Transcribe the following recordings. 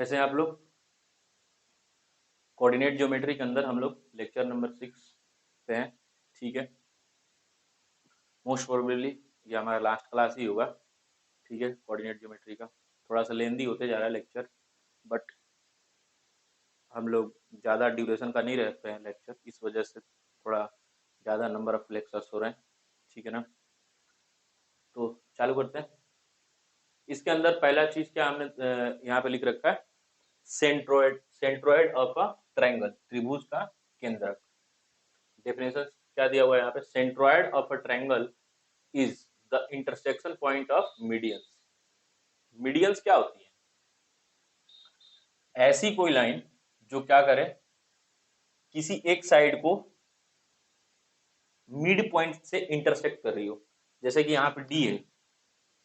कैसे हैं आप लोग? कोऑर्डिनेट ज्योमेट्री के अंदर हम लोग लेक्चर नंबर 6 पे हैं। ठीक है, मोस्ट प्रोबेबली ये हमारा लास्ट क्लास ही होगा। ठीक है, कोऑर्डिनेट ज्योमेट्री का थोड़ा सा लेंदी होते जा रहा है लेक्चर, बट हम लोग ज़्यादा ड्यूरेशन का नहीं रखते हैं लेक्चर, इस वजह से थोड़ा ज़्यादा नंबर ऑफ लेक्चर्स हो रहे हैं। ठीक है ना, तो चालू करते हैं। इसके अंदर पहला चीज क्या हमने यहाँ पे लिख रखा है, centroid centroid of a triangle, त्रिभुज का केंद्रक। डेफिनेशन क्या दिया हुआ है यहाँ पे, centroid of a triangle is the intersection point of medians. Medians क्या होती है? ऐसी कोई लाइन जो क्या करे, किसी एक साइड को मिड पॉइंट से इंटरसेक्ट कर रही हो। जैसे कि यहाँ पे डी है,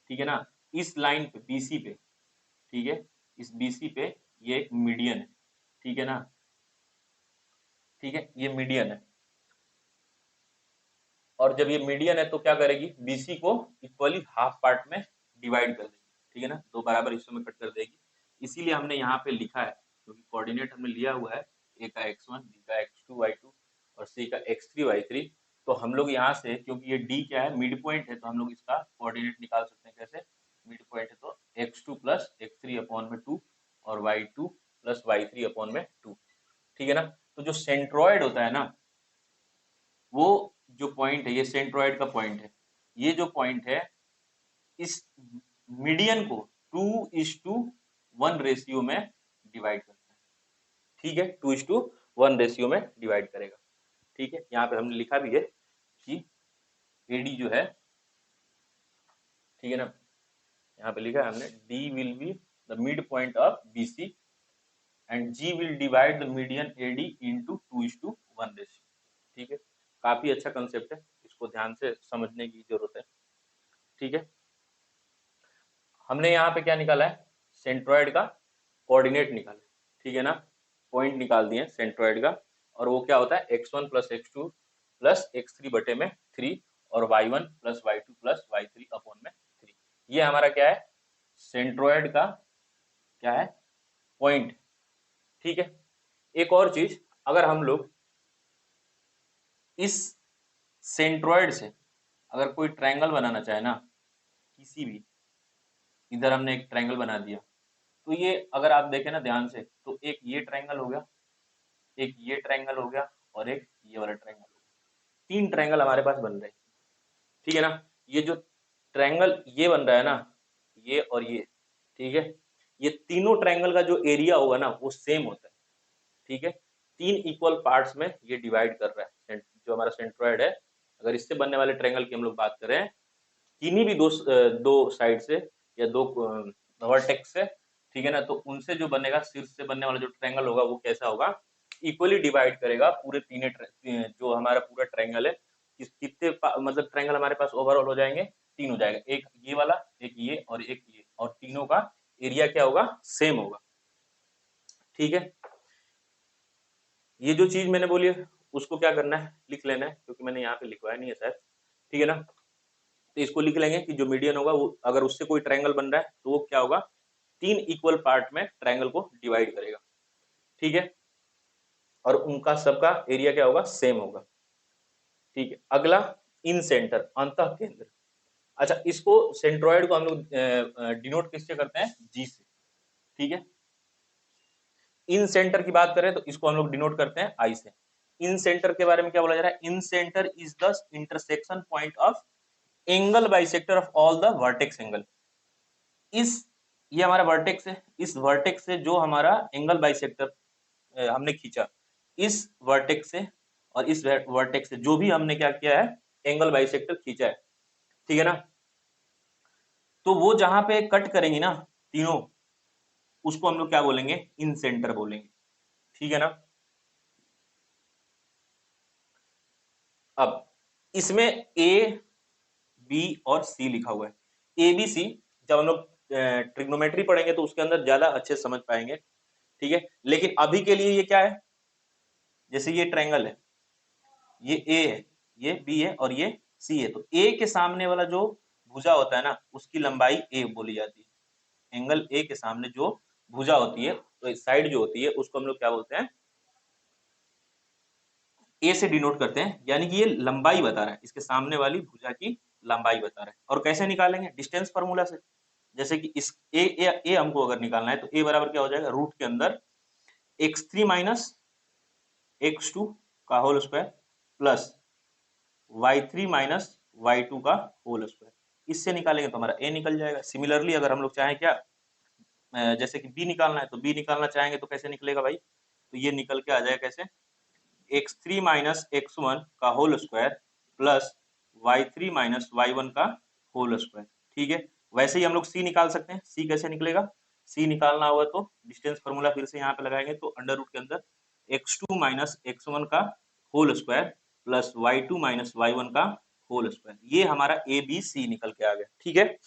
ठीक है ना, इस लाइन पे बीसी पे, ठीक है, इस बीसी पे ये एक मीडियन है, ठीक है ना, ठीक है, ये मीडियन है। और जब ये मीडियन है तो क्या करेगी, बीसी को इक्वली हाफ पार्ट में डिवाइड कर देगी। ठीक है ना, दो बराबर हिस्सों में कट कर देगी। इसीलिए हमने यहाँ पे लिखा है, क्योंकि कोऑर्डिनेट हमने लिया हुआ है, ए का x1, बी का x2 y2 और सी का x3 y3। तो हम लोग यहाँ से, क्योंकि ये डी क्या है, मिड पॉइंट है, तो हम लोग इसका कोऑर्डिनेट निकाल सकते हैं। कैसे? मिड पॉइंट है तो x2 प्लस x3 अपॉन में 2 और y2 प्लस y3 अपॉन में 2। ठीक है ना, तो जो सेंट्रॉइड होता है ना, वो जो पॉइंट है, ये सेंट्रॉइड का पॉइंट है। ये जो पॉइंट है, इस मीडियन को 2:1 रेशियो में डिवाइड करता है। ठीक है, 2:1 रेशियो में डिवाइड करेगा। ठीक है, यहाँ पे हमने लिखा भी है कि एडी जो है, ठीक है ना, यहाँ पे लिखा है हमने, D will be the midpoint of BC and G will divide the median AD into 2:1 ratio. ठीक है, काफी अच्छा कंसेप्ट है, इसको ध्यान से समझने की जरूरत है। ठीक है, हमने यहाँ पे क्या निकाला है, सेंट्रॉइड का कोऑर्डिनेट निकाला है। ठीक है ना, पॉइंट निकाल दिए सेंट्रॉइड का, और वो क्या होता है, x1 plus x2 plus x3 बटे में 3 और y1 plus y2 plus y3 upon में 3। ये हमारा क्या है, सेंट्रॉइड का क्या है, पॉइंट। ठीक है, एक और चीज, अगर हम लोग इस सेंट्रॉइड से अगर कोई ट्रायंगल बनाना चाहे ना, किसी भी, इधर हमने एक ट्रायंगल बना दिया, तो ये अगर आप देखें ना ध्यान से, तो एक ये ट्रायंगल हो गया, एक ये ट्रायंगल हो गया और एक ये वाला ट्रायंगल हो गया। 3 ट्रायंगल हमारे पास बन रहे हैं। ठीक है ना, ये जो ट्रायंगल ये बन रहा है ना, ये और ये, ठीक है, ये तीनों ट्रायंगल का जो एरिया होगा ना, वो सेम होता है। ठीक है, 3 इक्वल पार्ट्स में ये डिवाइड कर रहा है। जो हमारा सेंट्रॉइड है, अगर इससे बनने वाले ट्रायंगल की हम लोग बात करें, किन्हीं भी दो साइड से या दो वर्टेक्स से, ठीक है ना, तो उनसे जो बनेगा, शीर्ष से बनने वाला जो ट्रायंगल होगा, वो कैसा होगा, इक्वली डिवाइड करेगा पूरे जो हमारा पूरा ट्रायंगल है। कितने मतलब ट्रायंगल हमारे पास ओवरऑल हो जाएंगे, 3 हो जाएगा, एक ये वाला, एक ये और एक ये, और तीनों का एरिया क्या होगा, सेम होगा। ठीक है, ये जो चीज मैंने बोली है, उसको क्या करना है, लिख लेना है, क्योंकि मैंने यहाँ पे लिखवाया नहीं है शायद। ठीक है ना, तो इसको लिख लेंगे कि जो मीडियन होगा, वो अगर उससे कोई ट्रायंगल बन रहा है, तो वो क्या होगा, 3 इक्वल पार्ट में ट्रायंगल को डिवाइड करेगा। ठीक है, और उनका सबका एरिया क्या होगा, सेम होगा। ठीक है, अगला, इन सेंटर, अंतः केंद्र। अच्छा, इसको सेंट्रॉइड को हम लोग डिनोट किससे करते हैं, जी से। ठीक है, इन सेंटर की बात करें तो इसको हम लोग डिनोट करते हैं आई से। इन सेंटर के बारे में क्या बोला जा रहा है, incentre is the intersection point of angle bisector of all the vertex angle. इस, ये हमारा वर्टेक्स है, इस वर्टेक्स से जो हमारा एंगल बाइसेक्टर हमने खींचा, इस वर्टेक्स से और इस वर्टेक्स से जो भी हमने क्या किया है, एंगल बाइसेक्टर खींचा है, ठीक है ना, तो वो जहां पे कट करेंगी ना तीनों, उसको हम लोग क्या बोलेंगे, इन सेंटर बोलेंगे। ठीक है ना, अब इसमें ए, बी और सी लिखा हुआ है। ए बी सी जब हम लोग ट्रिग्नोमेट्री पढ़ेंगे तो उसके अंदर ज्यादा अच्छे समझ पाएंगे। ठीक है, लेकिन अभी के लिए ये क्या है, जैसे ये ट्रायंगल है, ये ए है, ये बी है और ये सी है, तो ए के सामने वाला जो भुजा होता है ना, उसकी लंबाई ए बोली जाती है। एंगल ए के सामने जो भुजा होती है, तो साइड जो होती है उसको हम लोग क्या बोलते हैं, ए से डिनोट करते हैं, यानी कि ये लंबाई बता रहा है, इसके सामने वाली भुजा की लंबाई बता रहा है। और कैसे निकालेंगे, डिस्टेंस फार्मूला से। जैसे कि इस ए हमको अगर निकालना है तो ए बराबर क्या हो जाएगा, रूट के अंदर x3 माइनस x2 का whole square plus y3 minus y2 का होल स्क्वायर। इससे निकालेंगे तो हमारा a निकल जाएगा। सिमिलरली अगर हम लोग चाहें क्या, जैसे कि b निकालना है तो b निकालना चाहेंगे तो कैसे निकलेगा भाई, तो ये निकल के आ जाएगा कैसे, x3 माइनस x1 का whole square plus y3 minus y1 का होल स्क्वायर। ठीक है, वैसे ही हम लोग c निकाल सकते हैं। c कैसे निकलेगा, c निकालना होगा तो डिस्टेंस फार्मूला फिर से यहाँ पे लगाएंगे, तो अंडर रूट के अंदर x2 माइनस x1 का whole square plus y2 minus y1 का होल स्क्वायर। ये हमारा ए बी सी निकल के आ गया। ठीक है,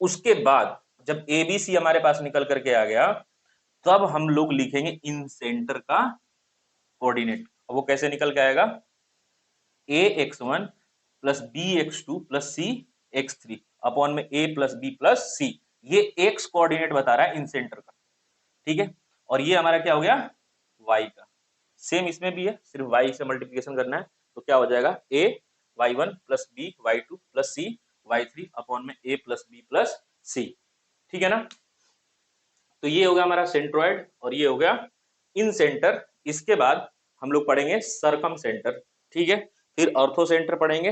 उसके बाद जब ए बी सी हमारे पास निकल करके आ गया, तब हम लोग लिखेंगे इन सेंटर का कोऑर्डिनेट। वो कैसे निकल के आएगा, a x one plus b x two plus c x three upon में a plus b plus c. ये एक्स कोऑर्डिनेट बता रहा है इन सेंटर का। ठीक है, और ये हमारा क्या हो गया, वाई का। सेम इसमें भी है, सिर्फ वाई से मल्टीप्लिकेशन करना है, तो क्या हो जाएगा, a y one plus b y two plus c y three upon में a plus b plus c. ठीक है ना, तो ये हो गया हमारा सेंट्रोइड और ये हो गया इन सेंटर। इसके बाद हम लोग पढ़ेंगे सरकम सेंटर। ठीक है, फिर ऑर्थो सेंटर पढ़ेंगे,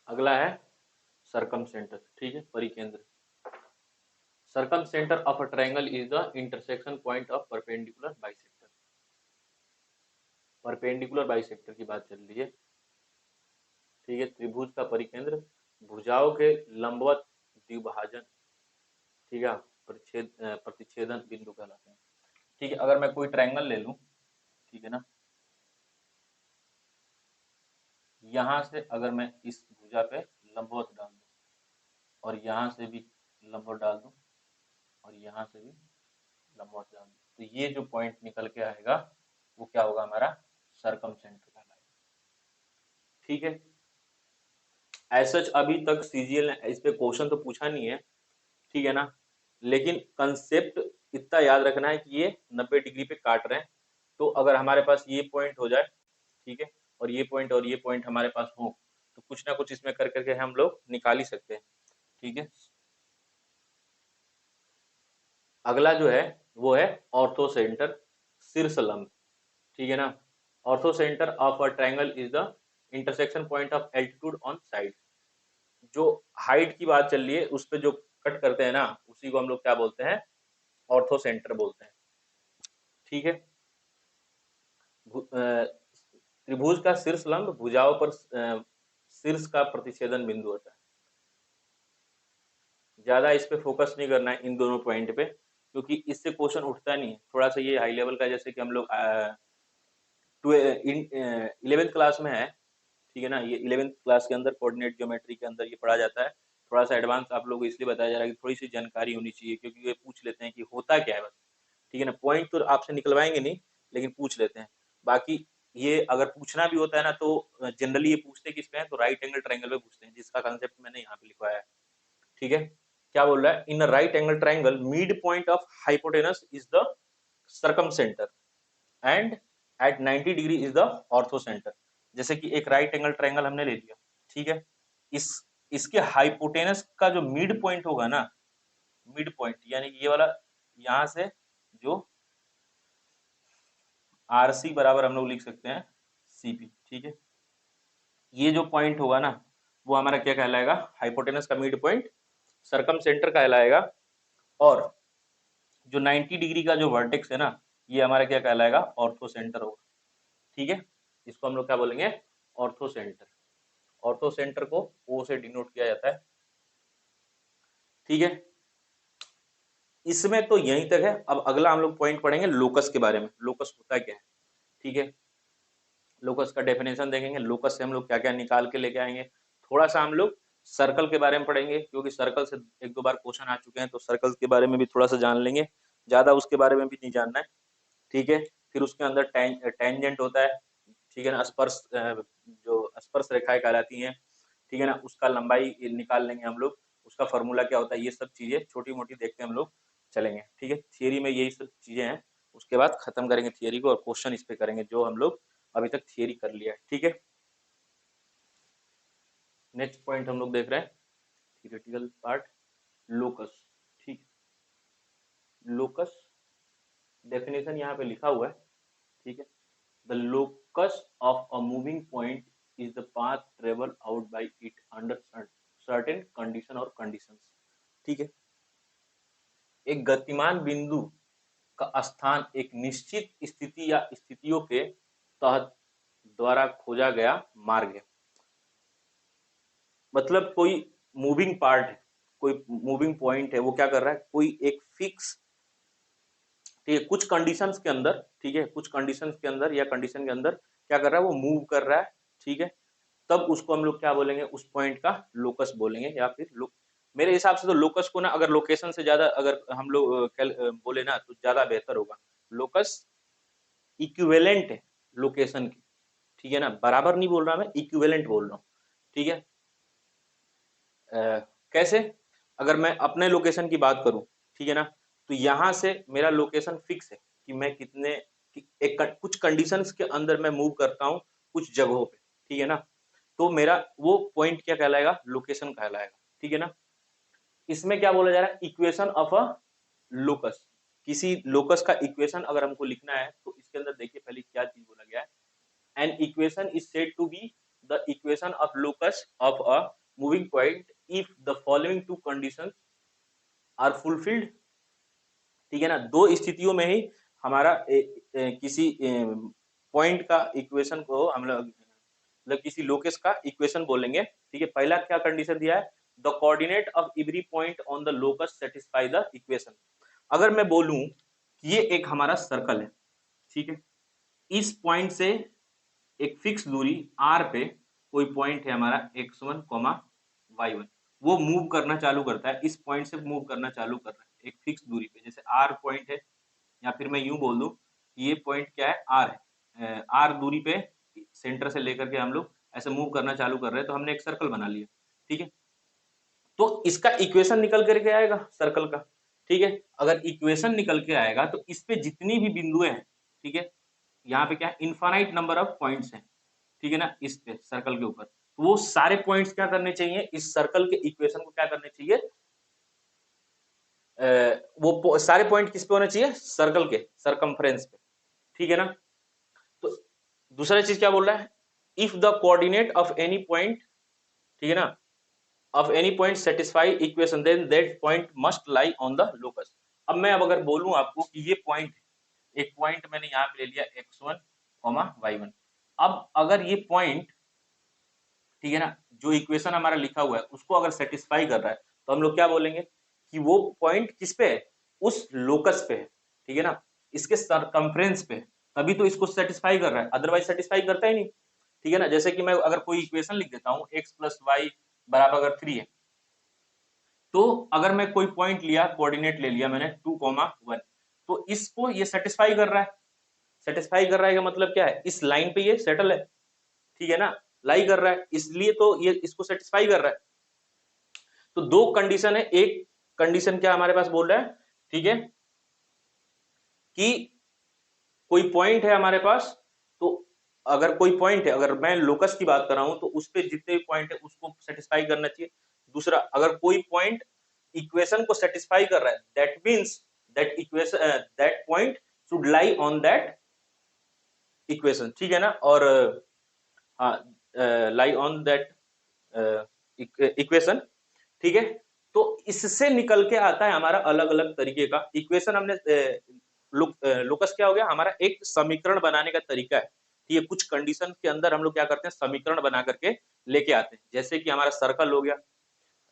अगला है सरकम सेंटर। ठीक है, परिकेंद्र। Circumcentre of a triangle is the intersection point of perpendicular bisector. Perpendicular bisector की बात चल रही है। ठीक है, त्रिभुज का परिकेंद्र भुजाओं के लंबवत द्विभाजन, ठीक है, प्रतिच्छेदन बिंदु कहलाते हैं। ठीक है, अगर मैं कोई ट्रायंगल ले लूं, ठीक है ना, यहां से अगर मैं इस भुजा पे लंबवत डाल दूं और यहां से भी लंबवत डाल दूं और यहां से भी लंबवत डाल दूं, तो ये जो पॉइंट निकल के आएगा वो क्या होगा, हमारा सरकम सेंटर कहलाएगा। ठीक है, ऐसा अभी तक सीजीएल ने इस पे क्वेश्चन तो पूछा नहीं है, ठीक है ना, लेकिन कंसेप्ट इतना याद रखना है कि ये 90 डिग्री पे काट रहे हैं। तो अगर हमारे पास ये पॉइंट हो जाए, ठीक है, और ये पॉइंट हमारे पास हो, तो कुछ ना कुछ इसमें कर करके हम लोग निकाल ही सकते हैं। ठीक है, अगला जो है वो है ऑर्थो सेंटर, शीर्ष लंब। ठीक है ना, ortho centre of a triangle is the intersection point of altitude on side. जो हाइट की बात चल रही है उस पे जो कट करते हैं ना, उसी को हम लोग क्या बोलते हैं, ऑर्थो सेंटर बोलते हैं। ठीक है, त्रिभुज का शीर्ष लंब भुजाओं पर शीर्ष का प्रतिच्छेदन बिंदु होता है। ज्यादा इस पे फोकस नहीं करना है इन दोनों पॉइंट पे, क्योंकि इससे क्वेश्चन उठता नहीं है। थोड़ा सा ये हाई लेवल का, जैसे कि हम लोग 11th क्लास में है, ठीक है ना, ये 11th क्लास के अंदर कोऑर्डिनेट ज्योमेट्री के अंदर ये पढ़ा जाता है। थोड़ा सा एडवांस आप लोग को इसलिए बताया जा रहा है कि थोड़ी सी जानकारी होनी चाहिए, क्योंकि ये पूछ लेते हैं कि होता क्या है बस। ठीक है ना, पॉइंट तो आपसे निकलवाएंगे नहीं, लेकिन पूछ लेते हैं। बाकी ये अगर पूछना भी होता है ना, तो जनरली ये पूछते किस पे है, तो राइट एंगल ट्रायंगल पे पूछते हैं, जिसका कंसेप्ट मैंने यहाँ पे लिखवाया है। ठीक है, क्या बोल रहा है, in right angle triangle midpoint of hypotenuse is the circumcentre and at 90 degree is the orthocentre. जैसे कि एक राइट एंगल ट्रायंगल हमने ले लिया, ठीक है, इस इसके हाइपोटेनस का जो मिड पॉइंट होगा ना, मिड पॉइंट यानी कि ये वाला, यहां से जो आर सी बराबर हम लोग लिख सकते हैं सीपी। ठीक है, ये जो पॉइंट होगा ना, वो हमारा क्या कहलाएगा, हाइपोटेनस का मिड पॉइंट सरकम सेंटर कहलाएगा। और जो 90 डिग्री का जो वर्टेक्स है ना, ये हमारा क्या कहलाएगा, ऑर्थो सेंटर होगा। ठीक है, इसको हम लोग क्या बोलेंगे, ऑर्थो सेंटर। ऑर्थो सेंटर को ओ से डिनोट किया जाता है। ठीक है, इसमें तो यहीं तक है। अब अगला हम लोग पॉइंट पढ़ेंगे लोकस के बारे में, लोकस होता क्या है। ठीक है, लोकस का डेफिनेशन देखेंगे, लोकस से हम लोग क्या क्या निकाल के लेके आएंगे। थोड़ा सा हम लोग सर्कल के बारे में पढ़ेंगे, क्योंकि सर्कल से एक दो बार क्वेश्चन आ चुके हैं, तो सर्कल के बारे में भी थोड़ा सा जान लेंगे, ज्यादा उसके बारे में भी नहीं जानना है। ठीक है, फिर उसके अंदर टेंजेंट होता है, ठीक है ना, स्पर्श, जो स्पर्श रेखाएं कहलाती हैं, ठीक है ना, उसका लंबाई निकाल लेंगे हम लोग, उसका फॉर्मूला क्या होता है, ये सब चीजें छोटी मोटी देखते हैं हम लोग। चलेंगे। ठीक है, थियरी में यही सब चीजें हैं, उसके बाद खत्म करेंगे थियरी को और क्वेश्चन इस पे करेंगे जो हम लोग अभी तक थियरी कर लिया है। ठीक है, नेक्स्ट पॉइंट हम लोग देख रहे हैं थियोरेटिकल पार्ट, लोकस। ठीक, लोकस डेफिनेशन यहाँ पे लिखा हुआ है। ठीक है, the locus of a moving point is the path travel out by it under certain condition और कंडीशंस। ठीक है, एक गतिमान बिंदु का स्थान एक निश्चित स्थिति या स्थितियों के तहत द्वारा खोजा गया मार्ग है। मतलब कोई मूविंग पार्ट है, कोई मूविंग पॉइंट है, वो क्या कर रहा है, कोई एक फिक्स, ठीक है, कुछ कंडीशंस के अंदर, ठीक है, कुछ कंडीशंस के अंदर या कंडीशन के अंदर क्या कर रहा है, वो मूव कर रहा है। ठीक है, तब उसको हम लोग क्या बोलेंगे, उस पॉइंट का लोकस बोलेंगे या फिर मेरे हिसाब से तो लोकस को ना, अगर लोकेशन से ज्यादा अगर हम लोग बोले ना तो ज्यादा बेहतर होगा। लोकस इक्विवेलेंट है लोकेशन की। ठीक है ना, बराबर नहीं बोल रहा मैं, इक्विवेलेंट बोल रहा हूँ। ठीक है, कैसे, अगर मैं अपने लोकेशन की बात करूं, ठीक है ना, तो यहाँ से मेरा लोकेशन फिक्स है कि मैं कितने एक कुछ कंडीशंस के अंदर मैं मूव करता हूँ कुछ जगहों पे। ठीक है ना, तो मेरा वो पॉइंट क्या कहलाएगा, लोकेशन कहलाएगा। ठीक है ना, इसमें क्या बोला जा रहा है, इक्वेशन ऑफ अ लोकस। किसी लोकस का इक्वेशन अगर हमको लिखना है तो इसके अंदर देखिए पहले क्या चीज बोला गया है। An equation is said to be the equation of locus of a moving point if the following two conditions are fulfilled। ठीक है ना, दो स्थितियों में ही हमारा किसी पॉइंट का इक्वेशन को हम लोग मतलब किसी लोकस का इक्वेशन बोलेंगे। ठीक है, पहला क्या कंडीशन दिया है, the coordinate of every point on the locus satisfy the equation. अगर मैं बोलूं कि ये एक हमारा सर्कल है, ठीक है, इस पॉइंट से एक फिक्स दूरी r पे कोई पॉइंट है हमारा x1 y1, वो मूव करना चालू करता है, इस पॉइंट से मूव करना चालू कर रहा है एक फिक्स दूरी पे, जैसे r पॉइंट है, या फिर मैं यूं बोल दूं कि ये पॉइंट क्या है, r है, r दूरी पे सेंटर से लेकर के हम लोग ऐसे मूव करना चालू कर रहे हैं, तो हमने एक सर्कल बना लिया। ठीक है, तो इसका इक्वेशन निकल करके आएगा सर्कल का। ठीक है, अगर इक्वेशन निकल के आएगा तो इस पे जितनी भी बिंदुएं हैं, ठीक है, यहाँ पे क्या इनफाइनाइट नंबर ऑफ पॉइंट्स हैं। ठीक है ना, इस पे सर्कल के ऊपर, तो वो सारे पॉइंट्स क्या करने चाहिए, इस सर्कल के इक्वेशन को क्या करने चाहिए, वो सारे पॉइंट किस पे होने चाहिए, सर्कल के सरकमफ्रेंस पे। ठीक है ना, तो दूसरा चीज क्या बोल रहा है, if the coordinate of any point, ठीक है ना, of any point satisfy equation then that point must lie on the locus. अब मैं अब अगर बोलूं आपको कि ये पॉइंट, एक पॉइंट मैंने यहाँ पे ले लिया x1 y1, अब अगर ये पॉइंट, ठीक है ना, जो इक्वेशन हमारा लिखा हुआ है उसको अगर सेटिस्फाई कर रहा है तो हम लोग क्या बोलेंगे कि वो पॉइंट किस पे है, उस लोकस पे है। ठीक है ना, इसके सरकमफ्रेंस पे, तभी तो इसको सेटिस्फाई कर रहा है, अदरवाइज सेटिस्फाई करता ही नहीं। ठीक है ना, जैसे कि मैं अगर कोई इक्वेशन लिख देता हूँ x प्लस वाई बराबर अगर 3 है, तो अगर मैं कोई पॉइंट लिया, कोऑर्डिनेट ले लिया मैंने 2,1, तो इसको ये सेटिस्फाई कर रहा है। सेटिस्फाई कर रहा है का मतलब क्या है, इस लाइन पे ये सेटल है। ठीक है ना, लाई कर रहा है, इसलिए तो ये इसको सेटिस्फाई कर रहा है। तो दो कंडीशन है, एक कंडीशन क्या हमारे पास बोल रहा है, ठीक है, कि कोई पॉइंट है हमारे पास, तो अगर कोई पॉइंट है, अगर मैं लोकस की बात कर रहा हूं तो उस पे जितने भी पॉइंट है उसको सेटिस्फाई करना चाहिए। दूसरा, अगर कोई पॉइंट इक्वेशन को सेटिस्फाई कर रहा है, that means that equation that point should lie on that equation. ठीक है ना, और हाँ, लाई ऑन दैट इक्वेशन। ठीक है, तो इससे निकल के आता है हमारा अलग अलग तरीके का इक्वेशन। हमने लोकस क्या हो गया, हमारा एक समीकरण बनाने का तरीका है। ठीक है, कुछ कंडीशन के अंदर हम लोग क्या करते हैं, समीकरण बना करके लेके आते हैं, जैसे कि हमारा सर्कल हो गया,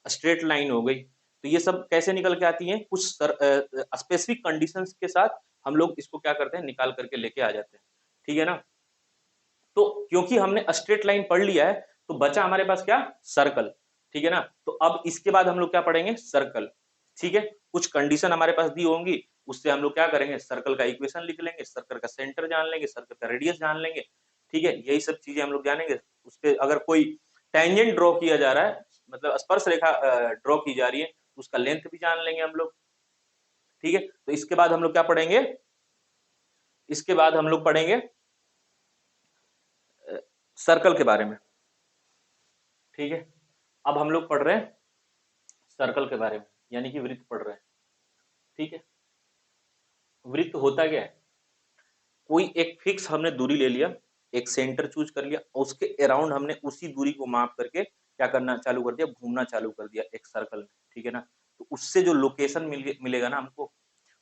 स्ट्रेट लाइन हो गई, तो ये सब कैसे निकल के आती हैं, कुछ स्पेसिफिक कंडीशंस के साथ हम लोग इसको क्या करते हैं, निकाल करके लेके आ जाते हैं। ठीक है ना, तो क्योंकि हमने स्ट्रेट लाइन पढ़ लिया है तो बचा हमारे पास क्या, सर्कल। ठीक है ना, तो अब इसके बाद हम लोग क्या पढ़ेंगे, सर्कल। ठीक है, कुछ कंडीशन हमारे पास दी होंगी, उससे हम लोग क्या करेंगे, सर्कल का इक्वेशन लिख लेंगे, सर्कल का सेंटर जान लेंगे, सर्कल का रेडियस जान लेंगे। ठीक है, यही सब चीजें हम लोग जानेंगे। उस पर अगर कोई टेंजेंट ड्रॉ किया जा रहा है, मतलब स्पर्श रेखा ड्रॉ की जा रही है, उसका लेंथ भी जान लेंगे हम लोग। ठीक है। तो इसके बाद हम लोग क्या पढ़ेंगे, इसके बाद हम लोग पढ़ेंगे सर्कल के बारे में। ठीक है, अब हम लोग पढ़ रहे हैं सर्कल के बारे में, यानी कि वृत्त पढ़ रहे हैं। ठीक है, वृत्त होता क्या है, कोई एक फिक्स हमने दूरी ले लिया, एक सेंटर चूज कर लिया, उसके अराउंड हमने उसी दूरी को माप करके क्या करना चालू कर दिया, घूमना चालू कर दिया एक सर्कल में। ठीक है ना, तो उससे जो लोकेशन मिलेगा ना हमको,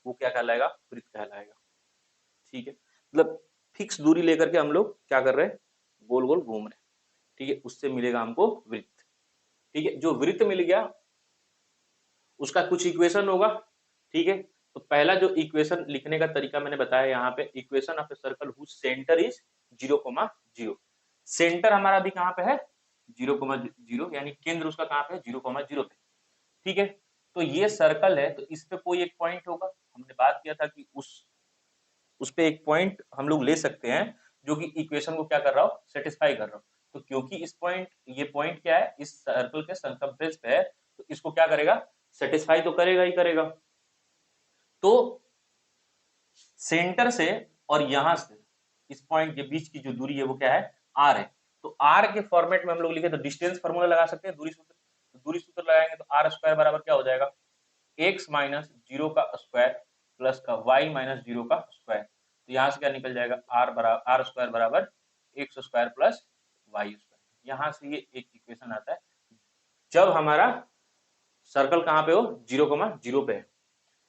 वो क्या कहलाएगा, वृत्त कहलाएगा। ठीक है, मतलब फिक्स दूरी लेकर के हम लोग क्या कर रहे हैं, गोल गोल घूम रहे हैं। ठीक है, उससे मिलेगा हमको वृत्त। ठीक है, जो वृत्त मिल गया उसका कुछ इक्वेशन होगा। ठीक है, तो पहला जो इक्वेशन लिखने का तरीका मैंने बताया यहाँ पे, equation of a circle whose centre is 0,0। Centre हमारा अभी कहाँ पे है, 0,0, यानी केंद्र उसका कहाँ पे है, 0,0 पे। ठीक है, तो ये सर्कल है, तो इस पे कोई एक पॉइंट होगा। हमने बात किया था कि उस पे एक पॉइंट हम लोग ले सकते हैं जो कि इक्वेशन को क्या कर रहा हो, सेटिस्फाई कर रहा हो। तो क्योंकि इस पॉइंट, ये पॉइंट क्या है, इस सर्कल के सर्कमफ्रेंस पे है, तो इसको क्या करेगा, सेटिस्फाई तो करेगा ही करेगा। तो सेंटर से और यहां से इस पॉइंट के बीच की जो दूरी है वो क्या है, आर है। तो आर के फॉर्मेट में हम लोग लिखे तो डिस्टेंस फार्मूला लगा सकते हैं, दूरी सूत्र। तो दूरी सूत्र लगाएंगे तो आर स्क्वायर बराबर क्या हो जाएगा, एक्स माइनस 0 का स्क्वायर प्लस का वाई माइनस 0 का स्क्वायर। तो यहां से क्या निकल जाएगा, आर स्क्वायर बराबर x square plus y square. यहां से ये एक इक्वेशन आता है जब हमारा सर्कल कहाँ पे हो, 0,0 पे है।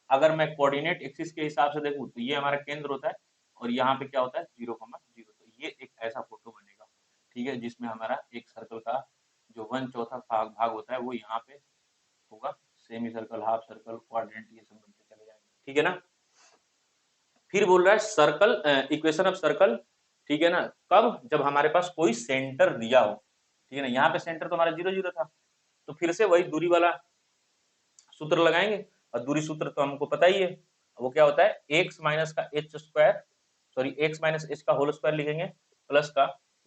अगर मैं कोऑर्डिनेट एक्सिस के हिसाब से देखूं तो ये हमारा केंद्र होता है, और यहाँ पे क्या होता है, 0,0। तो ये एक ऐसा फोटो बनेगा। ठीक है, जिसमें हमारा एक सर्कल का जो 1/4 भाग होता है वो यहाँ पे होगा, semi circle, half circle, quadrant, ये सब बनते चले जाएंगे। ठीक है ना, फिर बोल रहा है सर्कल, इक्वेशन ऑफ सर्कल। ठीक है ना, कब, जब हमारे पास कोई सेंटर दिया हो। ठीक है ना, यहाँ पे सेंटर तो हमारा 0,0 था, तो फिर से वही दूरी वाला सूत्र लगाएंगे, और दूरी सूत्र तो हमको पता ही है, वो क्या होता है, एक्स माइनस का H square, sorry x minus h का होल स्क्वायर लिखेंगे, प्लस का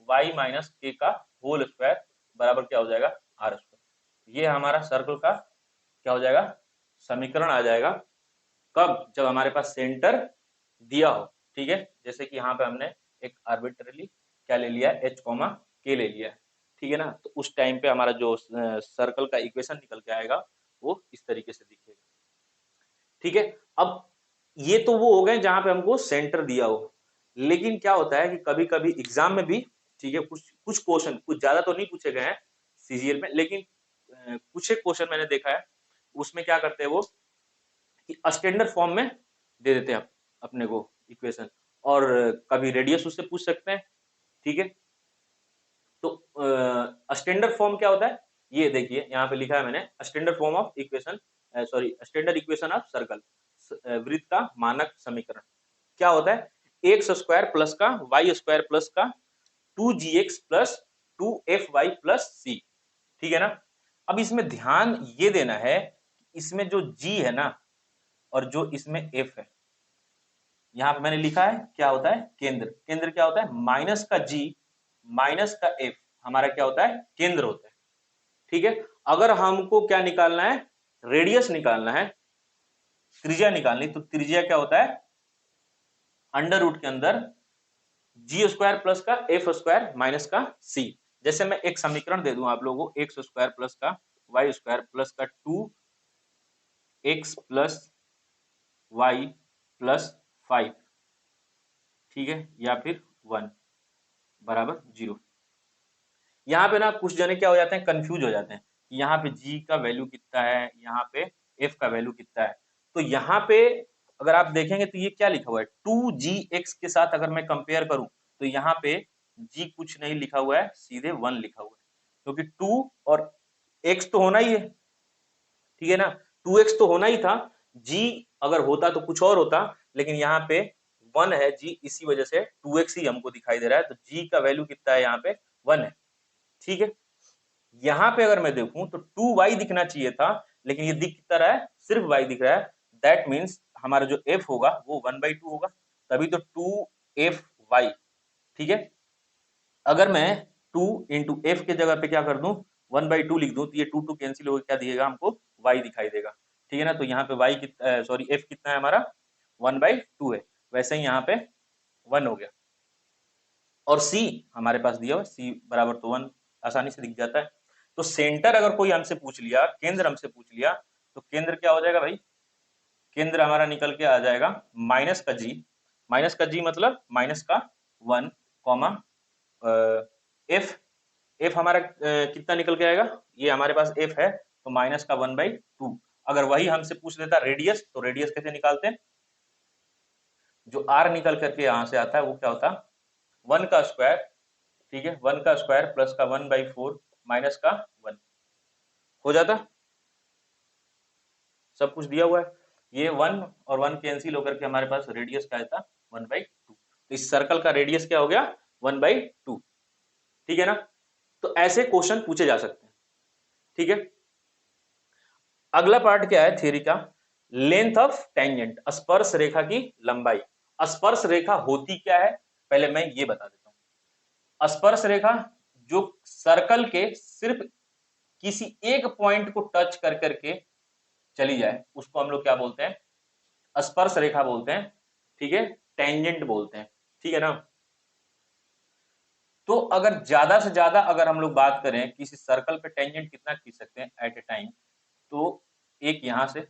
वाई माइनस के का होल स्क्वायर बराबर क्या हो जाएगा, आर स्क्वायर। ये हमारा सर्कल का क्या हो जाएगा, समीकरण आ जाएगा। कब, जब हमारे पास सेंटर दिया हो। ठीक है, जैसे कि यहाँ पे हमने एक आर्बिट्ररी क्या ले लिया है, एच कॉमा के ले लिया है। ठीक है ना, तो उस टाइम पे हमारा जो सर्कल का इक्वेशन निकल के आएगा वो इस तरीके से दिखेगा। ठीक है, अब ये तो वो हो गए जहां पे हमको सेंटर दिया हो। लेकिन क्या होता है कि कभी कभी एग्जाम में भी, ठीक है, कुछ कुछ क्वेश्चन, कुछ ज्यादा तो नहीं पूछे गए हैं सीजीएल में, लेकिन कुछ एक क्वेश्चन मैंने देखा है, उसमें क्या करते हैं वो कि स्टैंडर्ड फॉर्म में दे देते हैं अपने को इक्वेशन, और कभी रेडियस उससे पूछ सकते हैं। ठीक है, तो स्टैंडर्ड फॉर्म क्या होता है, ये देखिए यहाँ पे लिखा है मैंने, standard form of equation, sorry standard equation of circle, वृत्त का मानक समीकरण क्या होता है, एक्स स्क्वायर प्लस का वाई स्क्वायर प्लस का 2gx plus 2fy plus c. ठीक है ना, अब इसमें ध्यान ये देना है, इसमें जो g है ना, और जो इसमें f है, यहाँ पे मैंने लिखा है क्या होता है, केंद्र। केंद्र क्या होता है, माइनस का g माइनस का f हमारा क्या होता है, केंद्र होता है। ठीक है, अगर हमको क्या निकालना है, रेडियस निकालना है, त्रिज्या निकालनी, तो त्रिज्या क्या होता है, अंडर रूट के अंदर जी स्क्वायर प्लस का एफ स्क्वायर माइनस का सी। जैसे मैं एक समीकरण दे दूं आप लोगों को, एक्स स्क्वायर प्लस का वाई स्क्वायर प्लस का 2x प्लस वाई प्लस 5, ठीक है, या फिर 1 बराबर 0। यहाँ पे ना कुछ जने क्या हो जाते हैं, कंफ्यूज हो जाते हैं कि यहाँ पे g का वैल्यू कितना है, यहाँ पे f का वैल्यू कितना है। तो यहाँ पे अगर आप देखेंगे तो ये क्या लिखा हुआ है, 2gx के साथ अगर मैं कंपेयर करूं तो यहाँ पे g कुछ नहीं लिखा हुआ है, सीधे 1 लिखा हुआ है, क्योंकि 2 और x तो होना ही है। ठीक है ना, 2x तो होना ही था, g अगर होता तो कुछ और होता, लेकिन यहाँ पे 1 है g, इसी वजह से 2x ही हमको दिखाई दे रहा है, तो g का वैल्यू कितना है, यहाँ पे 1 है। ठीक है, यहाँ पे अगर मैं देखूं तो 2y दिखना चाहिए था, लेकिन ये दिख कितना रहा है, सिर्फ y दिख रहा है। दैट मीन्स हमारा जो f होगा वो 1/2 होगा, तभी तो 2fy। ठीक है, अगर मैं 2 इंटू एफ के जगह पे क्या कर दूं, 1/2 लिख दूं, तो ये 2 कैंसिल होकर क्या दिएगा हमको, y दिखाई देगा। ठीक है ना। तो यहाँ पे y सॉरी f कितना है हमारा 1/2 है, वैसे ही यहाँ पे 1 हो गया। और c हमारे पास दिया हुआ c बराबर तो 1 आसानी से दिख जाता है। तो सेंटर अगर कोई हमसे पूछ लिया, केंद्र हमसे पूछ लिया, तो केंद्र क्या हो जाएगा भाई, केंद्र हमारा निकल के आ जाएगा माइनस का g, माइनस का g मतलब माइनस का 1 कॉमा f, f हमारा कितना निकल के आएगा, ये हमारे पास f है तो माइनस का 1/2। अगर वही हमसे पूछ लेता रेडियस, तो रेडियस कैसे निकालते हैं, जो r निकल करके यहां से आता है वो क्या होता है 1 का स्क्वायर, ठीक है 1 का स्क्वायर प्लस का 1/4 माइनस का 1 हो जाता, सब कुछ दिया हुआ है। ये 1 और 1 कैंसिल होकर के हमारे पास रेडियस क्या आता 1/2। तो इस सर्कल का रेडियस क्या हो गया 1/2, ठीक है ना। तो ऐसे क्वेश्चन पूछे जा सकते हैं, ठीक है। अगला पार्ट क्या है थ्योरी का, लेंथ ऑफ टेंजेंट, स्पर्श रेखा की लंबाई। स्पर्श रेखा होती क्या है पहले मैं ये बता देता हूं। स्पर्श रेखा जो सर्कल के सिर्फ किसी एक पॉइंट को टच कर करके चली जाए उसको हम लोग क्या बोलते हैं, स्पर्श रेखा बोलते हैं, ठीक है, टेंजेंट बोलते हैं, ठीक है ना। तो अगर ज्यादा से ज्यादा अगर हम लोग बात करें किसी सर्कल पे टेंजेंट कितना खींच सकते हैं एट ए टाइम, तो एक यहां से,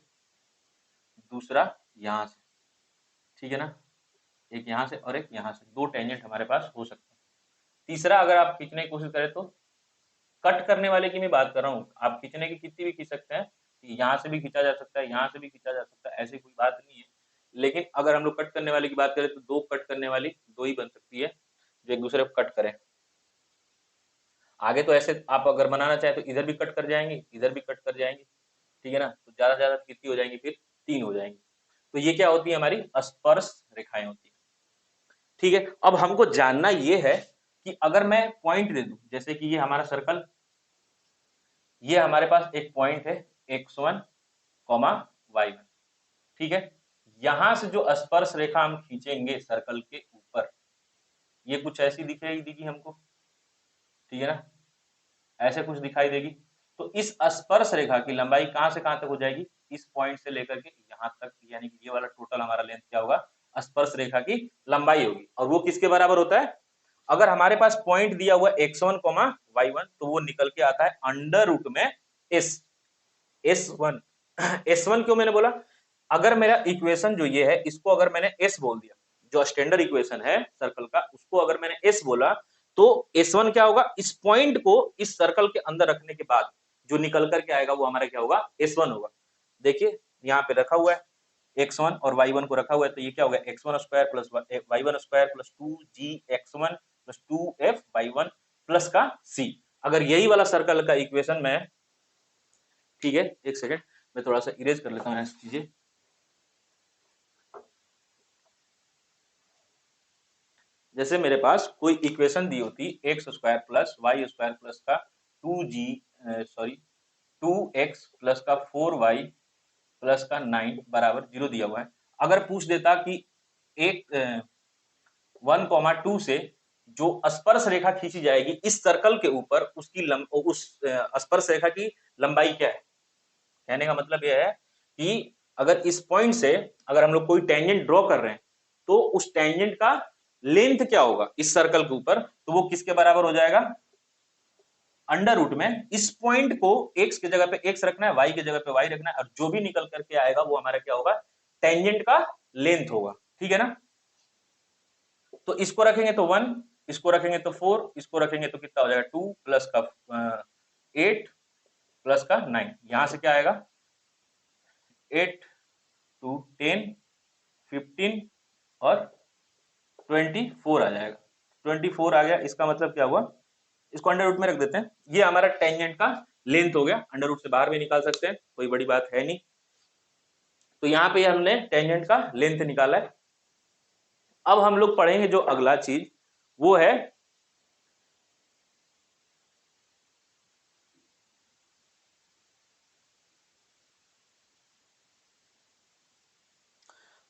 दूसरा यहां से, ठीक है ना, एक यहां से और एक यहां से, दो टेंजेंट हमारे पास हो सकते हैं। तीसरा अगर आप खींचने की कोशिश करें तो कट करने वाले की मैं बात कर रहा हूँ, आप खींचने की कितनी भी खींच सकते हैं, यहाँ से भी खींचा जा सकता है, यहाँ से भी खींचा जा सकता है, ऐसी कोई बात नहीं है। लेकिन अगर हम लोग कट करने वाले की बात करें तो दो कट करने वाली दो ही बन सकती है जो एक दूसरे को कट करें। आगे तो ऐसे आप अगर बनाना चाहे तो इधर भी कट कर जाएंगे, इधर भी कट कर जाएंगे, ठीक है ना। तो ज्यादा से ज्यादा कितनी हो जाएंगी फिर, तीन हो जाएंगी। तो ये क्या होती है हमारी स्पर्श रेखाएं होती है, ठीक है। अब हमको जानना ये है कि अगर मैं पॉइंट दे दूं, जैसे कि ये हमारा सर्कल, ये हमारे पास एक पॉइंट है x1 कॉमा y1, ठीक है। यहां से जो स्पर्श रेखा हम खींचेंगे सर्कल के ऊपर, ये कुछ ऐसी दिखाई देगी हमको, ठीक है ना, ऐसे कुछ दिखाई देगी। तो इस स्पर्श रेखा की लंबाई कहां से कहां तक हो जाएगी, इस पॉइंट से लेकर के यहां तक, यानी कि ये वाला टोटल हमारा लेंथ क्या होगा, स्पर्श रेखा की लंबाई होगी। और वो किसके बराबर होता है, अगर हमारे पास पॉइंट दिया हुआ x1 y1 तो वो निकल के आता है अंडर रूट में s, s1 s1 क्यों मैंने बोला, अगर मेरा इक्वेशन जो ये है इसको अगर मैंने s बोल दिया, जो स्टैंडर्ड इक्वेशन है सर्कल का उसको अगर मैंने s बोला, तो s1 क्या होगा, इस पॉइंट को इस सर्कल के अंदर रखने के बाद जो निकल करके आएगा वो हमारा क्या होगा s1 होगा। देखिए यहाँ पे रखा हुआ है x1 और y1 को रखा हुआ है, तो ये क्या होगा x1 square plus y1 square plus 2gx1 plus 2f y1 plus का c। अगर यही वाला सर्कल का इक्वेशन मैं, ठीक है एक सेकेंड मैं थोड़ा सा इरेज कर लेता हूँ ऐसी चीजें। जैसे मेरे पास कोई इक्वेशन दी होती x square plus y square plus का 2x प्लस का 4y प्लस का 9 बराबर 0 दिया हुआ है। अगर पूछ देता कि एक 1,2 से जो स्पर्श रेखा खींची जाएगी इस सर्कल के ऊपर उसकी उस स्पर्श रेखा की लंबाई क्या है, कहने का मतलब यह है कि अगर इस पॉइंट से अगर हम लोग कोई टेंजेंट ड्रॉ कर रहे हैं तो उस टेंजेंट का लेंथ क्या होगा इस सर्कल के ऊपर, तो वो किसके बराबर हो जाएगा अंडर रूट में, इस पॉइंट को x की जगह पे x रखना है, y की जगह पे y रखना है, और जो भी निकल करके आएगा वो हमारा क्या होगा टेंजेंट का लेंथ होगा, ठीक है ना। तो इसको रखेंगे तो 1, इसको रखेंगे तो 4, इसको रखेंगे तो कितना हो जाएगा 2 प्लस का 8 प्लस का 9, यहां से क्या आएगा 8 टू 10 15 और 24 आ जाएगा। 24 आ गया, इसका मतलब क्या हुआ, इसको अंडर रूट में रख देते हैं, ये हमारा टेंजेंट का लेंथ हो गया, अंडर रूट से बाहर भी निकाल सकते हैं कोई बड़ी बात है नहीं। तो यहाँ पे हमने टेंजेंट का लेंथ निकाला है। अब हम लोग पढ़ेंगे जो अगला चीज वो है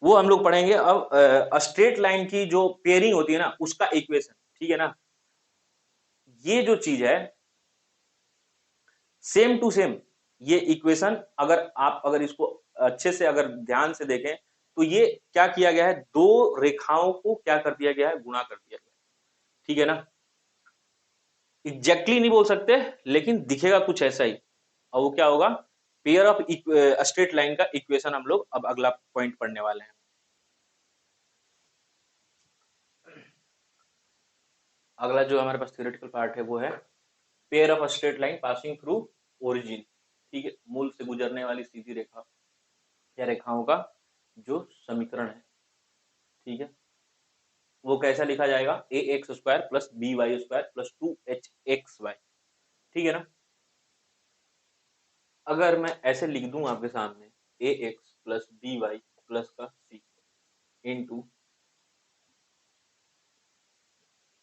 वो हम लोग पढ़ेंगे अब स्ट्रेट लाइन की जो पेयरिंग होती है ना उसका इक्वेशन, ठीक है ना। ये जो चीज है सेम टू सेम ये इक्वेशन अगर इसको अच्छे से अगर ध्यान से देखें तो ये क्या किया गया है, दो रेखाओं को क्या कर दिया गया है, गुणा कर दिया गया है। ठीक है ना, एग्जैक्टली नहीं बोल सकते लेकिन दिखेगा कुछ ऐसा ही। और वो क्या होगा, पेयर ऑफ स्ट्रेट लाइन का इक्वेशन हम लोग अब अगला पॉइंट पढ़ने वाले हैं। अगला जो हमारे पास थ्योरेटिकल पार्ट है वो है pair of straight line passing through origin. ठीक है, मूल से गुजरने वाली सीधी रेखा या रेखाओं का जो समीकरण है। ठीक है, वो कैसा लिखा जाएगा, a x square plus b y square plus 2h(x)y। ठीक है ना, अगर मैं ऐसे लिख दूं आपके सामने a x plus b y plus का सी इंटू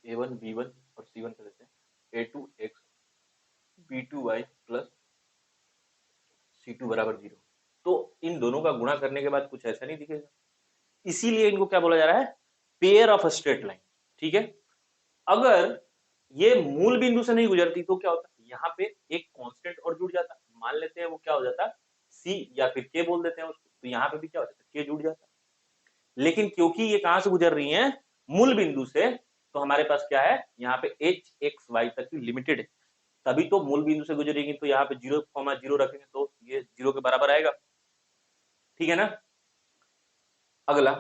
a1 b1 और c1 कर देते हैं a2x b2y प्लस c2 बराबर 0। तो इन दोनों का गुणा करने के बाद कुछ ऐसा नहीं दिखेगा, इसीलिए इनको क्या बोला जा रहा है, पेयर ऑफ स्ट्रेट लाइन। ठीक है, अगर ये मूल बिंदु से नहीं गुजरती तो क्या होता, यहाँ पे एक कांस्टेंट और जुड़ जाता, मान लेते हैं वो क्या हो जाता, सी या फिर के बोल देते हैं उसको, तो यहाँ पे भी क्या हो जाता, के जुड़ जाता। लेकिन क्योंकि ये कहां से गुजर रही हैं, मूल बिंदु से, तो हमारे पास क्या है, यहाँ पे h(x)y तक की लिमिटेड है, तभी तो मूल बिंदु से गुजरेगी। तो यहाँ पे 0,0 रखेंगे तो ये 0 के बराबर आएगा। ठीक है ना, अगला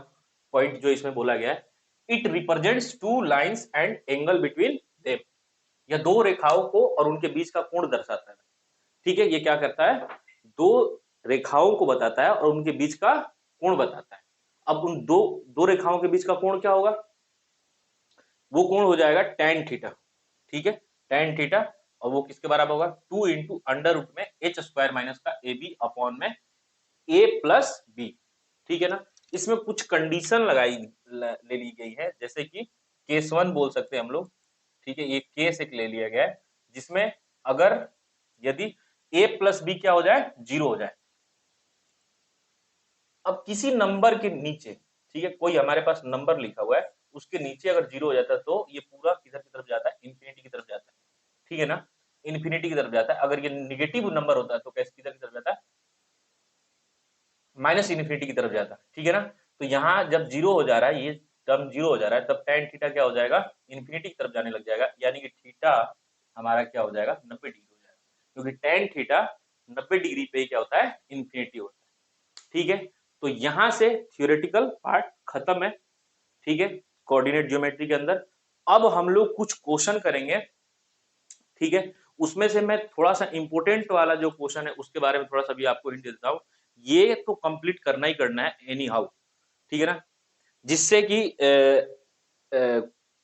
पॉइंट जो इसमें बोला गया है, it represents two lines and angle between them, या दो रेखाओं को और उनके बीच का कोण दर्शाता है। ठीक है, ये क्या करता है, दो रेखाओं को बताता है और उनके बीच का कोण बताता है। अब उन दो दो रेखाओं के बीच का कोण क्या होगा, वो कोण हो जाएगा tan थीटा। ठीक है, tan थीटा, और वो किसके बराबर होगा, 2 इंटू अंडर रूट में एच स्क्वायर माइनस का ए बी अपॉन में ए प्लस बी। ठीक है ना, इसमें कुछ कंडीशन ले ली गई है, जैसे कि केस 1 बोल सकते हैं हम लोग। ठीक है, ये केस एक ले लिया गया है जिसमें अगर यदि a प्लस बी क्या हो जाए, 0 हो जाए। अब किसी नंबर के नीचे, ठीक है, कोई हमारे पास नंबर लिखा हुआ है, उसके नीचे अगर 0 हो जाता है तो ये पूरा किधर की तरफ जाता है, इंफिनिटी की तरफ जाता है। ठीक है ना, इंफिनिटी की तरफ जाता है। अगर ये निगेटिव नंबर होता है तो कैसे किधर की तरफ जाता है, माइनस इन्फिनिटी की तरफ जाता है। ठीक है ना, तो यहाँ जब 0 हो जा रहा है, ये टर्म 0 हो जा रहा है, तब tan थीटा क्या हो जाएगा, इन्फिनिटी की तरफ जाने लग जाएगा, यानी कि थीटा हमारा क्या हो जाएगा, 90 डिग्री हो जाएगा, क्योंकि tan थीटा 90 डिग्री पे क्या होता है, इन्फिनिटी होता है। ठीक है, तो यहां से थियोरेटिकल पार्ट खत्म है। ठीक है, कोऑर्डिनेट ज्योमेट्री के अंदर अब हम लोग कुछ क्वेश्चन करेंगे। ठीक है, उसमें से मैं थोड़ा सा इंपोर्टेंट वाला जो क्वेश्चन है उसके बारे में थोड़ा सा भी आपको हिंट देता हूँ, ये तो कंप्लीट करना ही करना है एनी हाउ। ठीक है ना, जिससे कि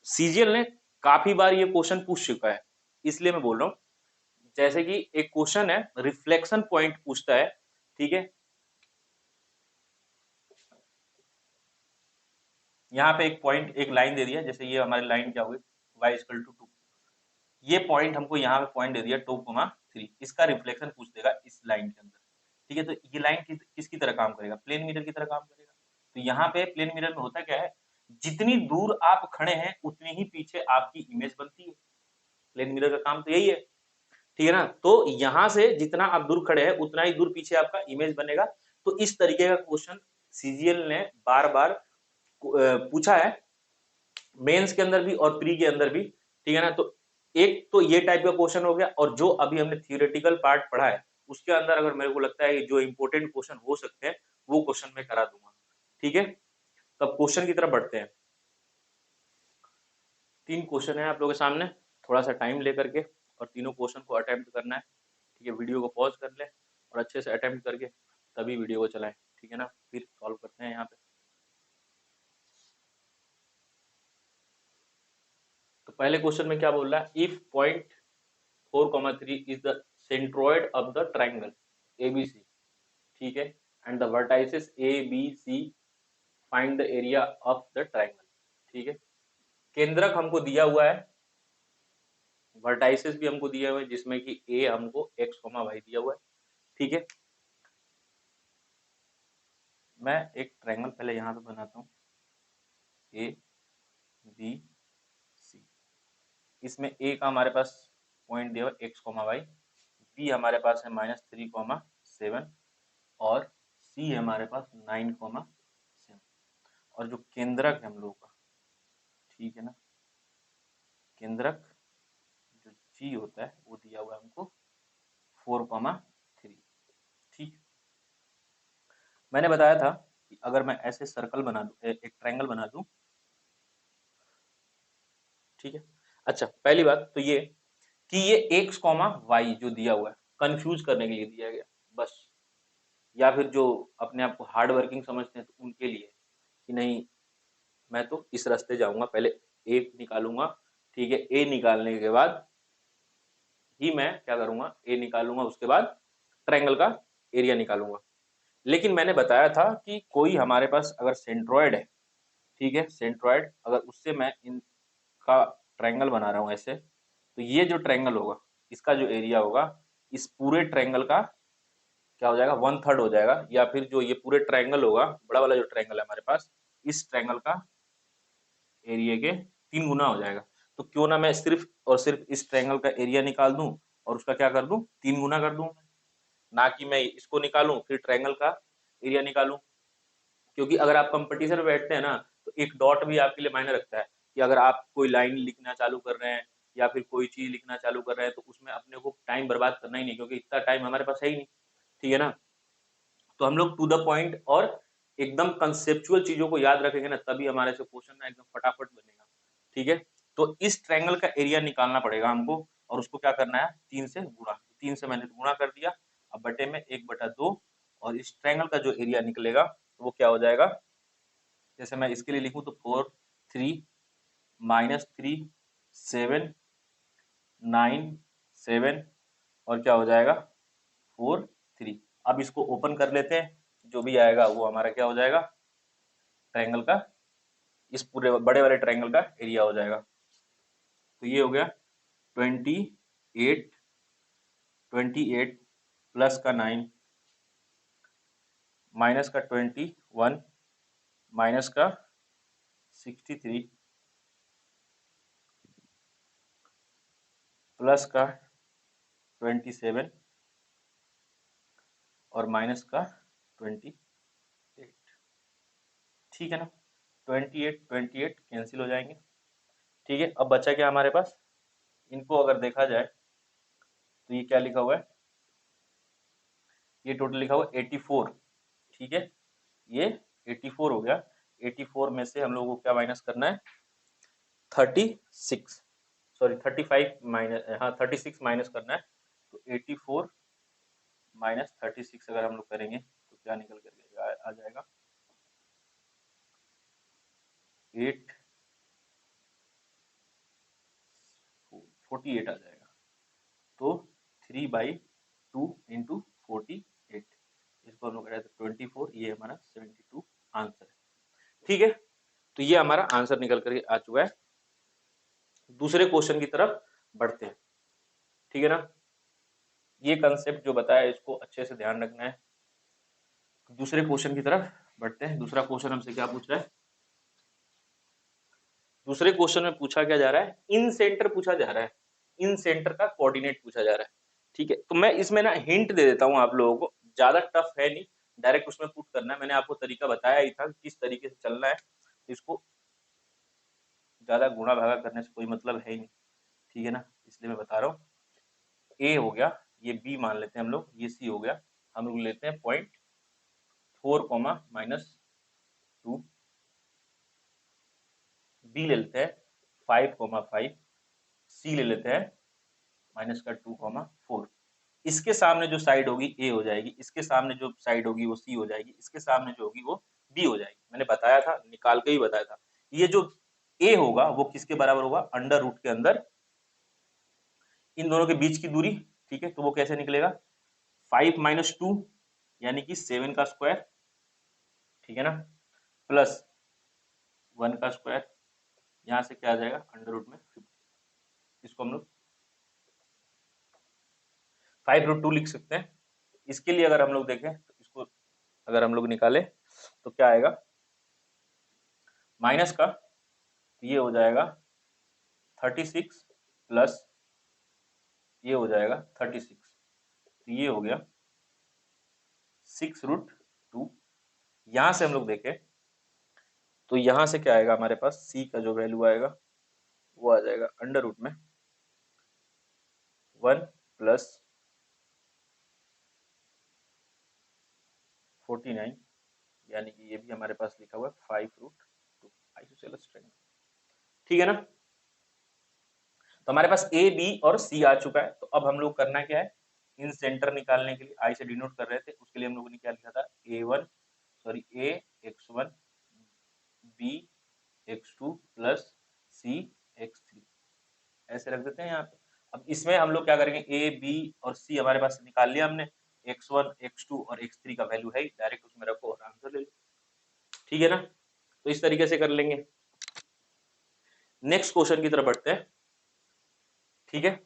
सीजीएल ने काफी बार ये क्वेश्चन पूछ चुका है, इसलिए मैं बोल रहा हूँ। जैसे कि एक क्वेश्चन है, रिफ्लेक्शन पॉइंट पूछता है। ठीक है, यहाँ पे एक पॉइंट, एक लाइन दे दिया, जैसे ये हमारी लाइन क्या हुई, y=2, ये पॉइंट हमको यहाँ पे पॉइंट दे दिया 2,3, इसका रिफ्लेक्शन पूछ देगा इस लाइन के अंदर। ठीक है, तो ये लाइन किसकी तरह काम करेगा, प्लेन मिरर की तरह काम करेगा। तो यहाँ पे प्लेन मिरर में होता क्या है, जितनी दूर आप खड़े हैं उतनी ही पीछे आपकी इमेज बनती है। प्लेन मिरर का काम तो यही है। ठीक है ना, तो यहाँ से जितना आप दूर खड़े हैं उतना ही दूर पीछे आपका इमेज बनेगा। तो इस तरीके का क्वेश्चन सीजीएल ने बार बार पूछा है, मेंस के अंदर भी और प्री के अंदर भी। ठीक है ना, तो एक तो ये टाइप का क्वेश्चन हो गया, और जो अभी हमने थियोरेटिकल पार्ट पढ़ा है उसके अंदर अगर मेरे को लगता है कि जो इंपॉर्टेंट क्वेश्चन हो सकते हैं वो क्वेश्चन मैं करा दूंगा। ठीक है, तो अब क्वेश्चन की तरफ बढ़ते हैं। 3 क्वेश्चन है आप लोगों के सामने, थोड़ा सा टाइम लेकर के और तीनों क्वेश्चन को अटेम्प्ट करना है। ठीक है, वीडियो को पॉज कर ले और अच्छे से अटेम्प्ट करके तभी वीडियो को चलाएं। ठीक है ना, फिर सॉल्व करते हैं यहाँ पे। तो पहले क्वेश्चन में क्या बोल रहा है, if point 4,3 is the centroid of the triangle ABC. ठीक है, and the vertices A B C find the area of the triangle. ठीक है, केंद्रक हमको दिया हुआ है, वर्टाइसेस भी हमको दिया हुआ है, जिसमें कि A हमको x, y दिया हुआ है। ठीक है, मैं एक ट्रायंगल पहले यहाँ पे बनाता हूँ, A B C। इसमें A का हमारे पास पॉइंट दिया हुआ है x, y, बी हमारे पास है -3,7 और सी है हमारे पास 9,7 और जो केंद्रक है हम लोगों का, ठीक है ना, केंद्रक जो जी होता है वो दिया हुआ है हमको 4,3। ठीक, मैंने बताया था कि अगर मैं ऐसे सर्कल बना दूं, एक ट्रायंगल बना दूं, ठीक है। अच्छा, पहली बात तो ये कि ये x, y जो दिया हुआ है कंफ्यूज करने के लिए दिया गया बस, या फिर जो अपने आप को हार्ड वर्किंग समझते हैं तो उनके लिए कि नहीं मैं तो इस रास्ते जाऊंगा, पहले ए निकालूंगा, ठीक है, ए निकालने के बाद ही मैं क्या करूंगा, ए निकालूंगा, उसके बाद ट्रायंगल का एरिया निकालूंगा। लेकिन मैंने बताया था कि कोई हमारे पास अगर सेंट्रॉयड है, ठीक है, सेंट्रॉयड अगर उससे मैं इनका ट्रायंगल बना रहा हूं ऐसे, तो ये जो ट्रायंगल होगा इसका जो एरिया होगा इस पूरे ट्रायंगल का क्या हो जाएगा, 1/3 हो जाएगा, या फिर जो ये पूरे ट्रायंगल होगा, बड़ा वाला जो ट्रायंगल है हमारे पास, इस ट्रायंगल का एरिया के 3 गुना हो जाएगा। तो क्यों ना मैं सिर्फ और सिर्फ इस ट्रायंगल का एरिया निकाल दूं और उसका क्या कर दूं, 3 गुना कर दूं, ना कि मैं इसको निकालूं फिर ट्रायंगल का एरिया निकालूं। क्योंकि अगर आप कंपटीशन में बैठते हैं ना, तो एक डॉट भी आपके लिए मायने रखता है कि अगर आप कोई लाइन लिखना चालू कर रहे हैं या फिर कोई चीज लिखना चालू कर रहे हैं तो उसमें अपने को टाइम बर्बाद करना ही नहीं, क्योंकि इतना टाइम हमारे पास है ही नहीं, ठीक है ना। तो हम लोग टू द पॉइंट और एकदम कंसेप्चुअल चीजों को याद रखेंगे ना, तभी हमारे से क्वेश्चन ना एकदम फटाफट बनेगा, ठीक है। तो इस ट्रायंगल का एरिया निकालना पड़ेगा हमको और उसको क्या करना है, 3 से गुणा, 3 से मैंने गुणा कर दिया, अब बटे में 1/2 और इस ट्रायंगल का जो एरिया निकलेगा तो वो क्या हो जाएगा, जैसे मैं इसके लिए लिखूं तो 4 3 -3 7 9 7 और क्या हो जाएगा 4 3। अब इसको ओपन कर लेते हैं, जो भी आएगा वो हमारा क्या हो जाएगा, ट्रायंगल का, इस पूरे बड़े वाले ट्रायंगल का एरिया हो जाएगा। तो ये हो गया 28, 28 प्लस का 9 माइनस का 21 माइनस का 63 प्लस का 27 और माइनस का 28, ठीक है ना। 28 28 कैंसिल हो जाएंगे, ठीक है। अब बचा क्या हमारे पास, इनको अगर देखा जाए तो ये क्या लिखा हुआ है, ये टोटल लिखा हुआ है 84, ठीक है, ये 84 हो गया। 84 में से हम लोगों को क्या माइनस करना है, 36, सॉरी 35 माइनस, हाँ 36 माइनस करना है। तो 84 माइनस 36 अगर हम लोग करेंगे तो क्या निकल कर आ जाएगा, 8 48 आ जाएगा। तो 3/2 इंटू 48, इसको हम लोग करें तो 24, ये हमारा 72 आंसर है, ठीक है। तो ये हमारा आंसर निकल कर आ चुका है। दूसरे क्वेश्चन की तरफ बढ़ते हैं, ठीक है ना। ये कंसेप्ट जो बताया इसको अच्छे से ध्यान रखना है। दूसरे क्वेश्चन की तरफ बढ़ते हैं। दूसरा क्वेश्चन हमसे क्या पूछ रहा है, दूसरे क्वेश्चन में पूछा क्या जा रहा है, इन सेंटर पूछा जा रहा है, इन सेंटर का कोऑर्डिनेट पूछा जा रहा है, ठीक है। तो मैं इसमें ना हिंट दे देता हूं आप लोगों को, ज्यादा टफ है नहीं, डायरेक्ट उसमें पुट करना है। मैंने आपको तरीका बताया ही था किस तरीके से चलना है, इसको ज्यादा गुणा भागा करने से कोई मतलब है ही नहीं, ठीक है ना, इसलिए मैं बता रहा हूँ। ए हो गया, ये बी मान लेते हैं हम लोग, ये सी हो गया, हम लोग लेते हैं 0.4 -2, बी ले लेते हैं 5,5, सी ले लेते हैं -2,4। इसके सामने जो साइड होगी ए हो जाएगी, इसके सामने जो साइड होगी वो सी हो जाएगी, इसके सामने जो होगी वो बी हो जाएगी। मैंने बताया था, निकाल के ही बताया था। ये जो ए होगा वो किसके बराबर होगा, अंडर रूट के अंदर इन दोनों के बीच की दूरी, ठीक है। तो वो कैसे निकलेगा, 5 - 2 यानी कि 7 का स्क्वायर, ठीक है ना, प्लस 1 का स्क्वायर, यहाँ से क्या आ जाएगा अंडर रूट में 50, इसको हम लोग 5√2 लिख सकते हैं। इसके लिए अगर हम लोग देखें तो इसको अगर हम लोग निकाले तो क्या आएगा, माइनस का, तो ये हो जाएगा 36 प्लस ये हो जाएगा 36, तो ये हो गया 6√2। यहां से हम लोग देखें तो यहां से क्या आएगा हमारे पास, c का जो वैल्यू आएगा वो आ जाएगा अंडर रूट में 1 प्लस 49, यानी कि ये भी हमारे पास लिखा हुआ है 5√2 आइसोसेलेस ट्रायंगल। ठीक है ना। तो हमारे पास ए बी और सी आ चुका है। तो अब हम लोग करना क्या है, इन सेंटर निकालने के लिए आई से डिनोट कर रहे थे, उसके लिए हम लोगों ने क्या लिखा था, ए x1 बी x2 प्लस सी x3, ऐसे रख देते हैं यहाँ पे। अब इसमें हम लोग क्या करेंगे, ए बी और सी हमारे पास निकाल लिया हमने, x1 x2 और x3 का वैल्यू है, डायरेक्ट उसमें रखो और आंसर ले लो। ठीक है ना। तो इस तरीके से कर लेंगे। नेक्स्ट क्वेश्चन की तरफ बढ़ते हैं। ठीक है,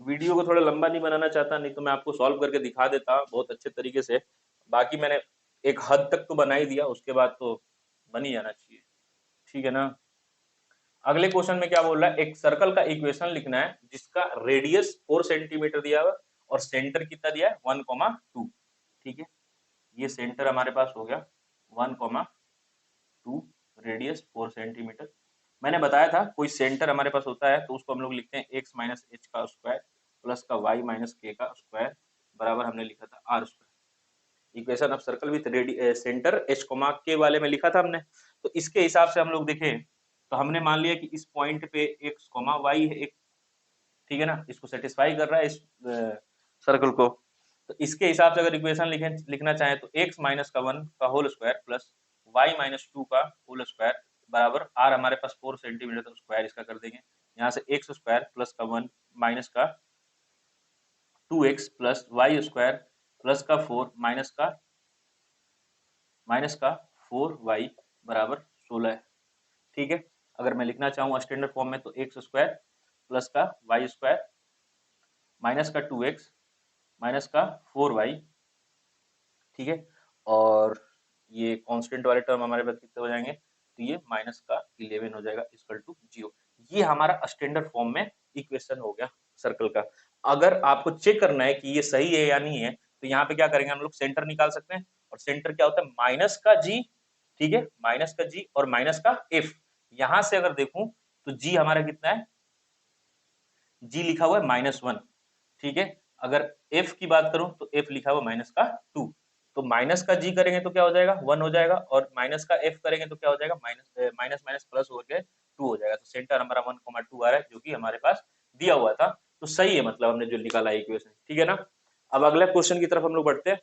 वीडियो को थोड़ा लंबा नहीं बनाना चाहता, नहीं तो मैं आपको सॉल्व करके दिखा देता बहुत अच्छे तरीके से। बाकी मैंने एक हद तक तो बना ही दिया, उसके बाद तो बन ही जाना चाहिए। ठीक है ना। अगले क्वेश्चन में क्या बोल रहा है, एक सर्कल का इक्वेशन लिखना है जिसका रेडियस 4 सेंटीमीटर दिया हुआ और सेंटर कितना दिया है 1,2। ठीक है, ये सेंटर हमारे पास हो गया 1,2, रेडियस 4 सेंटीमीटर। मैंने बताया था कोई सेंटर हमारे पास होता है तो उसको हम लोग लिखते हैं x माइनस एच का स्क्वायर प्लस का y माइनस के का स्क्वायर बराबर हमने लिखा था r square. Equation of circle with centre h comma k वाले में लिखा था हमने। तो इसके हिसाब से हम लोग देखें तो हमने मान लिया कि इस पॉइंट पे x कोमा y है एक, ठीक है ना, इसको सेटिस्फाई कर रहा है इस सर्कल को। तो इसके हिसाब से अगर इक्वेशन लिखना चाहें तो x माइनस का 1 का whole square plus y minus 2 का होल स्क्वायर बराबर r हमारे पास 4 सेंटीमीटर, तो स्क्वायर इसका कर देंगे, यहाँ से x स्क्वायर प्लस का 1 माइनस का 2x plus y square plus का 4 माइनस का 4y बराबर 16 है। ठीक है, अगर मैं लिखना चाहूँ स्टैंडर्ड फॉर्म में तो एक्स स्क्वायर प्लस का वाई स्क्वायर माइनस का 2x माइनस का 4y। ठीक है, और ये कांस्टेंट वाले टर्म हमारे पास कितने हो जाएंगे, तो ये माइनस का 11 हो जाएगा इक्वल टू 0। ये हमारा स्टैंडर्ड फॉर्म में इक्वेशन हो गया सर्कल का। अगर आपको चेक करना है कि ये सही है या नहीं है तो यहाँ पे क्या करेंगे, हम लोग सेंटर निकाल सकते हैं, और सेंटर क्या होता है माइनस का जी। ठीक है, माइनस का जी और माइनस का एफ। यहां से अगर देखूं तो जी हमारा कितना है, जी लिखा हुआ है -1। ठीक है, अगर एफ की बात करूं तो एफ लिखा हुआ -2। तो माइनस का जी करेंगे तो क्या हो जाएगा 1 हो जाएगा, और माइनस का एफ करेंगे तो क्या हो जाएगा माइनस माइनस माइनस प्लस होकर 2 हो जाएगा। तो सेंटर हमारा 1,2 आ रहा है जो कि हमारे पास दिया हुआ था। तो सही है, मतलब हमने जो निकाला इक्वेशन। ठीक है ना। अब अगले क्वेश्चन की तरफ हम लोग बढ़ते हैं।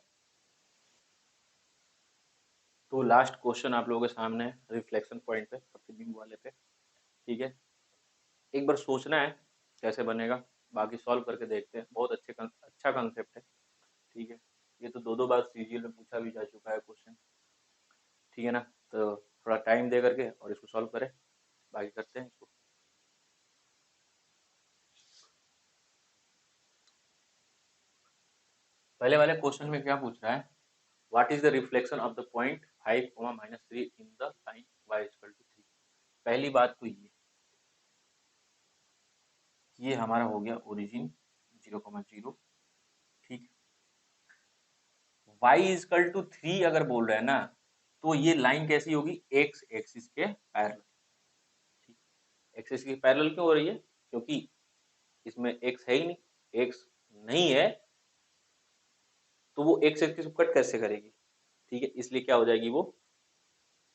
तो लास्ट क्वेश्चन आप लोगों के सामने है, रिफ्लेक्शन पॉइंट पे, प्रतिबिंब वाले पे। ठीक है, एक बार सोचना है कैसे बनेगा, बाकी सॉल्व करके देखते हैं। बहुत अच्छा कंसेप्ट है। ठीक है, ये तो दो बार सीजीएल में पूछा भी जा चुका है क्वेश्चन। ठीक है ना, तो थोड़ा टाइम दे करके और इसको सॉल्व करें, बाकी करते हैं इसको। पहले वाले क्वेश्चन में क्या पूछ रहा है, what is the reflection of the point 5, -3 in the line y = 3। पहली बात तो ये हमारा हो गया ओरिजिन 0,0। ठीक, y = 3 अगर बोल रहे हैं ना, तो ये लाइन कैसी होगी, x एक्सिस के पैरेलल। ठीक, एक्सिस के पैरेलल क्यों हो रही है, क्योंकि इसमें x है ही नहीं, x नहीं है तो वो x एक्सिस को कट कैसे करेगी। ठीक है, इसलिए क्या हो जाएगी, वो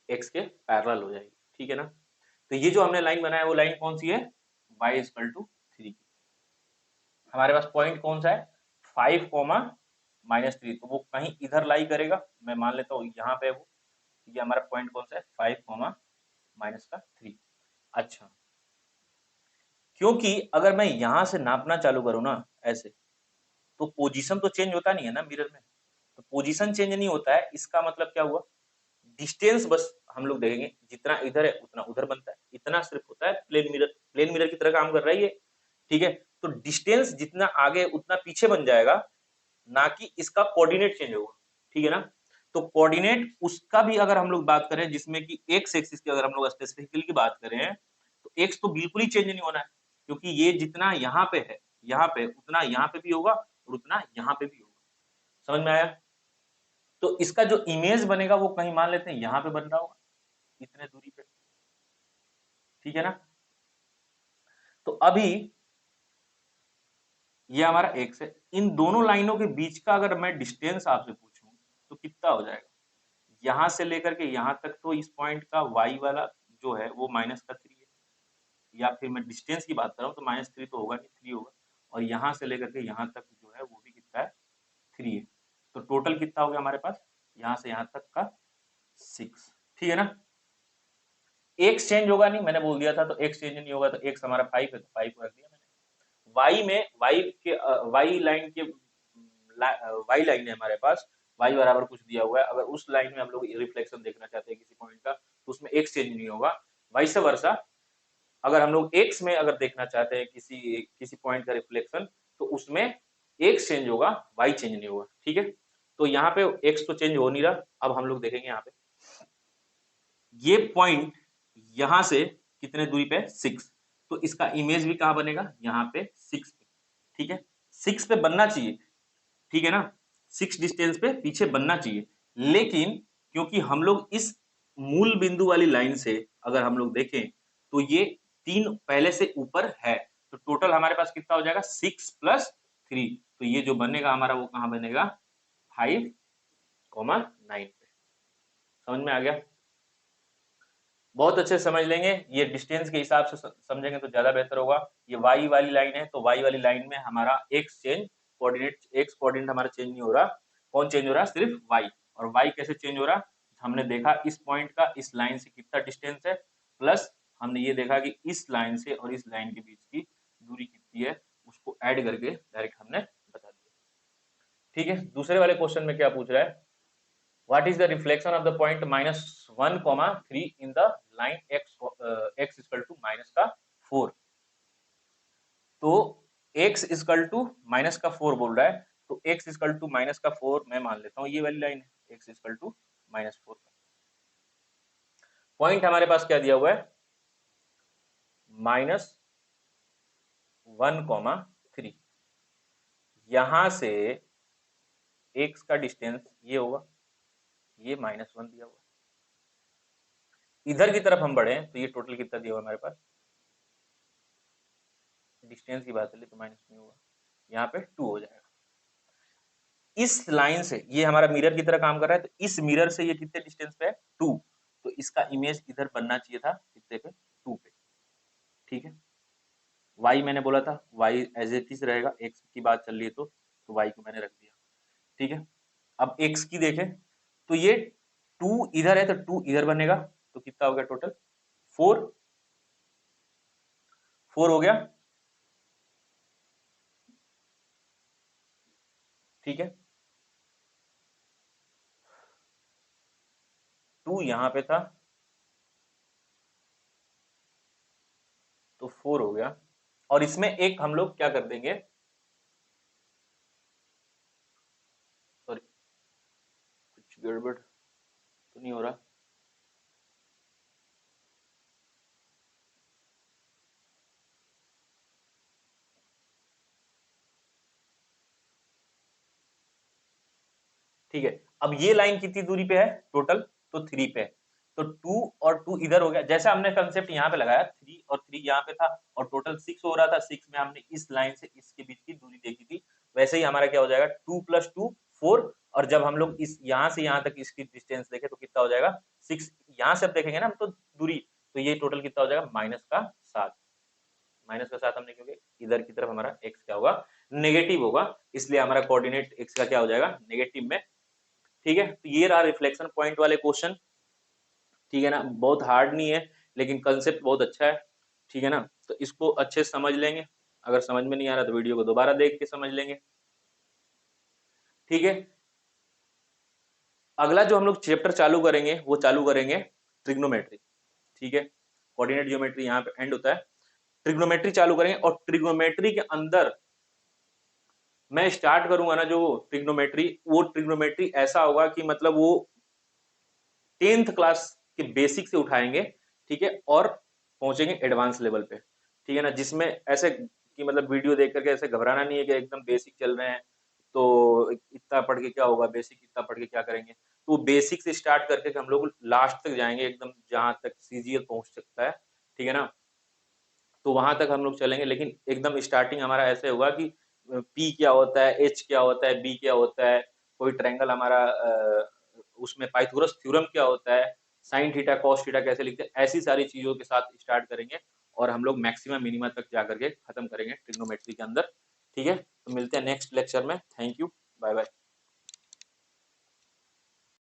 x के पैरेलल हो जाएगी। ठीक है ना। तो ये जो हमने लाइन बनाया वो लाइन कौन सी है, y = 3। हमारे पास पॉइंट कौन सा है 5, -3, तो वो कहीं इधर लाई करेगा, मैं मान लेता हूँ यहाँ पे वो। ये हमारा पॉइंट कौन सा है 5, -3। अच्छा, क्योंकि अगर मैं यहां से नापना चालू करूँ ना ऐसे, तो पोजीशन तो चेंज होता नहीं है ना मिरर में। तो पोजीशन चेंज नहीं होता है, इसका मतलब क्या हुआ, डिस्टेंस बस हम लोग देखेंगे, जितना इधर है उतना उधर बनता है, इतना सिर्फ होता है प्लेन मिरर की तरह काम कर रहा है ये। ठीक है, तो डिस्टेंस जितना आगे उतना पीछे बन जाएगा, ना कि इसका कोऑर्डिनेट चेंज होगा। ठीक है ना। तो कोऑर्डिनेट उसका भी अगर हम लोग बात करें, जिसमें कि एक्स एक्सिस की अगर हम लोग स्पेसिफिकली की बात करें, तो एक्स तो बिल्कुल ही चेंज नहीं होना है। क्योंकि ये जितना यहाँ पे है, यहाँ पे उतना यहाँ पे भी होगा और उतना यहाँ पे भी होगा। समझ में आया? तो इसका जो इमेज बनेगा वो कहीं मान लेते हैं यहाँ पे बन रहा होगा, इतने दूरी पे, ठीक है ना। तो अभी ये हमारा एक्स है, इन दोनों लाइनों के बीच का अगर मैं डिस्टेंस आपसे पूछूं तो कितना हो जाएगा, यहां से लेकर के यहां तक, तो इस पॉइंट का वाई वाला जो है वो -3 है, या फिर मैं डिस्टेंस की बात कर रहा हूँ तो -3 तो होगा नहीं, 3 होगा, और यहाँ से लेकर के यहाँ तक जो है वो भी कितना है, 3 है। तो टोटल कितना हो गया हमारे पास, यहाँ से यहाँ तक का 6, ठीक है ना। एक्स चेंज होगा नहीं, मैंने बोल दिया था, तो एक्स चेंज नहीं होगा, तो एक्स हमारा 5 है, तो 5 रख दिया मैंने। वाई में वाई लाइन के वाई लाइन है हमारे पास, वाई बराबर कुछ दिया हुआ है, अगर उस लाइन में हम लोग रिफ्लेक्शन देखना चाहते हैं किसी पॉइंट का, तो उसमें एक्स चेंज नहीं होगा। वाइस वर्सा, अगर हम लोग एक्स में अगर देखना चाहते हैं किसी किसी पॉइंट का रिफ्लेक्शन, तो उसमें एक्स चेंज होगा, वाई चेंज नहीं होगा, ठीक है। तो यहाँ पे एक्स तो चेंज हो नहीं रहा, अब हम लोग देखेंगे यहाँ पे ये पॉइंट यहां से कितने दूरी पे, 6, तो इसका इमेज भी कहां बनेगा, यहाँ पे 6 पे, ठीक है। 6 पे बनना चाहिए, ठीक है ना, 6 डिस्टेंस पे पीछे बनना चाहिए, लेकिन क्योंकि हम लोग इस मूल बिंदु वाली लाइन से अगर हम लोग देखें तो ये 3 पहले से ऊपर है, तो टोटल हमारे पास कितना हो जाएगा, 6 + 3, तो ये जो बनेगा हमारा वो कहां बनेगा, 5,9 पे। समझ में आ गया? बहुत अच्छे से समझ लेंगे, ये डिस्टेंस के हिसाब से समझेंगे तो ज्यादा बेहतर होगा। ये वाई वाली लाइन है, तो वाई वाली लाइन में हमारा x change coordinate, x coordinate हमारा चेंज नहीं हो रहा, कौन चेंज हो रहा है, सिर्फ वाई। और वाई कैसे चेंज हो रहा, हमने देखा इस पॉइंट का इस लाइन से कितना डिस्टेंस है, प्लस हमने ये देखा कि इस लाइन से और इस लाइन के बीच की दूरी कितनी है, उसको ऐड करके डायरेक्ट हमने बता दिया, ठीक है। दूसरे वाले क्वेश्चन में क्या पूछ रहा है, what is the reflection of the point -1, 3 in the line x x equal to -4, तो x इक्वल टू -4 बोल रहा है, तो x इक्वल टू -4 मैं मान लेता हूँ ये वाली लाइन है, x इक्वल टू -4। पॉइंट हमारे पास क्या दिया हुआ है, -1, 3, यहां से x का डिस्टेंस ये होगा, ये -1 दिया हुआ है, इधर की तरफ हम बढ़े तो ये टोटल कितना दिया हुआ हमारे पास, डिस्टेंस की बात चले तो माइनस नहीं होगा, यहाँ पे 2 हो जाएगा। इस लाइन से ये हमारा मिरर की तरह काम कर रहा है, तो इस मिरर से ये कितने डिस्टेंस पे है, 2, तो इसका इमेज इधर बनना चाहिए था कितने पे, 2 पे, ठीक है। y मैंने बोला था y एज इट इज रहेगा, x की बात चल रही है तो y को मैंने रख दिया, ठीक है। अब x की देखें तो ये 2 इधर है, तो 2 इधर बनेगा, तो कितना हो गया टोटल, 4 हो गया, ठीक है। 2 यहाँ पे था तो 4 हो गया, और इसमें एक हम लोग क्या कर देंगे, सॉरी कुछ गड़बड़ तो नहीं हो रहा, ठीक है। अब ये लाइन कितनी दूरी पे है टोटल, तो 3 पे है, तो 2 और 2 इधर हो गया, जैसे हमने कंसेप्ट यहाँ पे लगाया 3 और 3 यहाँ पे था, और टोटल 6 हो रहा था, 6 में हमने इस लाइन से इसके बीच की दूरी देखी थी, वैसे ही हमारा क्या हो जाएगा, 2 + 2 4, और जब हम लोग इस यहाँ से यहाँ तक इसकी डिस्टेंस देखें तो कितना हो जाएगा 6, यहाँ से अब देखेंगे ना हम तो दूरी, तो ये टोटल कितना हो जाएगा -7, -7 हमने, क्योंकि इधर की तरफ हमारा x क्या होगा, नेगेटिव होगा, इसलिए हमारा कोऑर्डिनेट x का क्या हो जाएगा, नेगेटिव में, ठीक है। तो ये रहा रिफ्लेक्शन पॉइंट वाले क्वेश्चन, ठीक है ना, बहुत हार्ड नहीं है लेकिन कंसेप्ट बहुत अच्छा है, ठीक है ना। तो इसको अच्छे से समझ लेंगे, अगर समझ में नहीं आ रहा तो वीडियो को दोबारा देख के समझ लेंगे, ठीक है। अगला जो हम लोग चैप्टर चालू करेंगे वो चालू करेंगे ट्रिग्नोमेट्री, ठीक है। कोऑर्डिनेट ज्योमेट्री यहाँ पे एंड होता है, ट्रिग्नोमेट्री चालू करेंगे, और ट्रिग्नोमेट्री के अंदर मैं स्टार्ट करूंगा ना जो ट्रिग्नोमेट्री, वो ट्रिग्नोमेट्री ऐसा होगा कि मतलब वो 10th क्लास के बेसिक से उठाएंगे, ठीक है, और पहुंचेंगे एडवांस लेवल पे। ठीक है ना, जिसमें ऐसे कि मतलब वीडियो देख करके ऐसे घबराना नहीं है कि एकदम बेसिक चल रहे हैं, तो इतना पढ़ के क्या होगा, बेसिक इतना पढ़ के क्या करेंगे। तो बेसिक से स्टार्ट करके हम लोग लास्ट तक जाएंगे, एकदम जहां तक सीजीएल पहुंच सकता है। ठीक है ना, तो वहां तक हम लोग चलेंगे, लेकिन एकदम स्टार्टिंग हमारा ऐसे होगा कि पी क्या होता है, एच क्या होता है, बी क्या होता है, कोई ट्रायंगल हमारा उसमें पाइथागोरस थ्योरम क्या होता है, साइन थीटा कॉस थीटा कैसे लिखते हैं, ऐसी सारी चीजों के साथ स्टार्ट करेंगे और हम लोग मैक्सिमम मिनिमा तक जा करके खत्म करेंगे ट्रिग्नोमेट्री के अंदर। ठीक है, तो मिलते हैं नेक्स्ट लेक्चर में। Thank you, bye bye.